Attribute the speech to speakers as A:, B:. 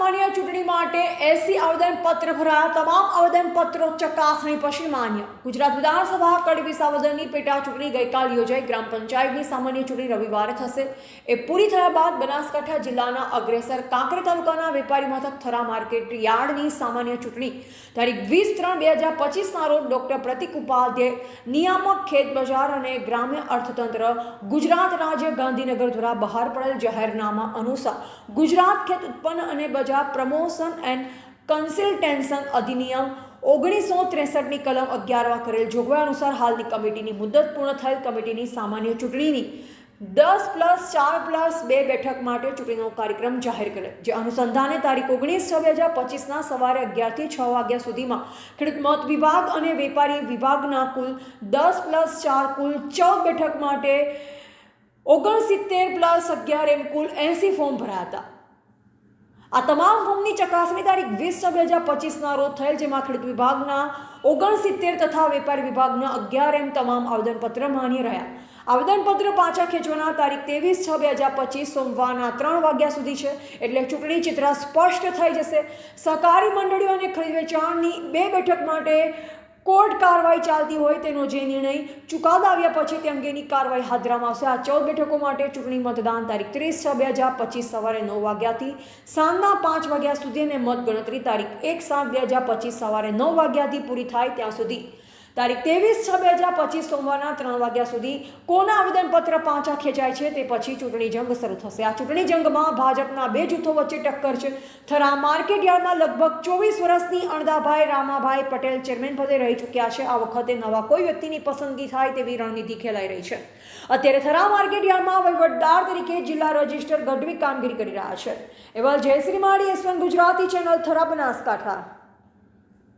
A: સામાન્ય ચૂંટણી માટે 80 આવેદનપત્ર ભરાયા. તમામ આવેદનપત્રો ચકાસણી પછી માન્ય. ગુજરાત વિધાનસભા કડી વિસાવદરની પેટા ચૂંટણી ગઈકાલ યોજાઈ. ગ્રામ પંચાયતની સામાન્ય ચૂંટણી રવિવારે થશે. એ પૂરી થયા બાદ બનાસકાંઠા જિલ્લાના અગ્રેસર કાંકરેજ તાલુકાના વેપારી મથક થરા માર્કેટ યાર્ડની સામાન્ય ચૂંટણી તારીખ 20/3/2025ના રોજ ડોક્ટર પ્રતિક ઉપાધ્યાય નિયામક ખેત બજાર અને ગ્રામ્ય અર્થતંત્ર ગુજરાત રાજ્ય ગાંધીનગર દ્વારા બહાર પડેલ જાહેરનામા અનુસાર ગુજરાત ખેત ઉત્પન્ન અને બજાર પ્રમોશન એન્ડ કન્સલ્ટન્સન અધિનિયમ 1963ની કલમ 11માં કરેલ જોગવાઈ અનુસાર હાલની કમિટીની મુદત પૂર્ણ થયેલ કમિટીની સામાન્ય ચૂંટણીની 10+4+2 બેઠક માટે ચૂંટણીનો કાર્યક્રમ જાહેર કરેલ, જે અનુસંધાને તારીખ 19/6/2025ના સવારે 11 થી 6 વાગ્યા સુધીમાં ખેડૂત મત વિભાગ અને વેપારી વિભાગના કુલ 10+4 કુલ 14 બેઠક માટે 69+11 એમ કુલ 80 ફોર્મ ભરાયા હતા. આ તમામ ફોર્મની ચકાસણી તારીખ 20/6/2025ના રોજ થયેલ, જેમાં ખેડૂત વિભાગના 69 તથા વેપારી વિભાગના 11 એમ તમામ આવેદનપત્ર માન્ય રહ્યા. આવેદનપત્ર પાછા ખેંચવાના તારીખ 23/6/2025 સોમવારના 3 વાગ્યા સુધી છે. એટલે ચૂંટણી ચિત્ર સ્પષ્ટ થઈ જશે. સહકારી મંડળીઓ અને ખરીદ વેચાણની 2 બેઠક માટે કોર્ટ કાર્યવાહી ચાલતી હોય તેનો જે નિર્ણય ચુકાદો આવ્યા પછી તે અંગેની કાર્યવાહી હાથ ધરવામાં આવશે. આ 14 બેઠકો માટે ચૂંટણી મતદાન તારીખ 30/6/2025 સવારે 9 વાગ્યાથી સાંજના 5 વાગ્યા સુધી અને મતગણતરી તારીખ 1/7/2025 સવારે 9 વાગ્યાથી પૂરી થાય ત્યાં સુધી તારીખ 23/6/2025 સોમવારના 3 વાગ્યા સુધી કોના આવેદનપત્ર પાછા ખેંચાય છે તે પછી ચૂંટણી જંગ શરૂ થશે. આ ચૂંટણી જંગમાં ભાજપના 2 જૂથો વચ્ચે ટક્કર છે. થરા માર્કેટ યાર્ડમાં લગભગ 24 વર્ષની અણદાભાઈ રામાભાઈ પટેલ ચેરમેન પદે રહી ચૂક્યા છે. આ વખતે નવા કોઈ વ્યક્તિની પસંદગી થાય તેવી રણનીતિ ખેલાઈ રહી છે. અત્યારે થરા માર્કેટ યાર્ડમાં વહીવટદાર તરીકે જિલ્લા રજિસ્ટર ગઢવી કામગીરી કરી રહ્યા છે. એવા જયશ્રી માળી, S1 ગુજરાતી ચેનલ, થરા, બનાસકાંઠા.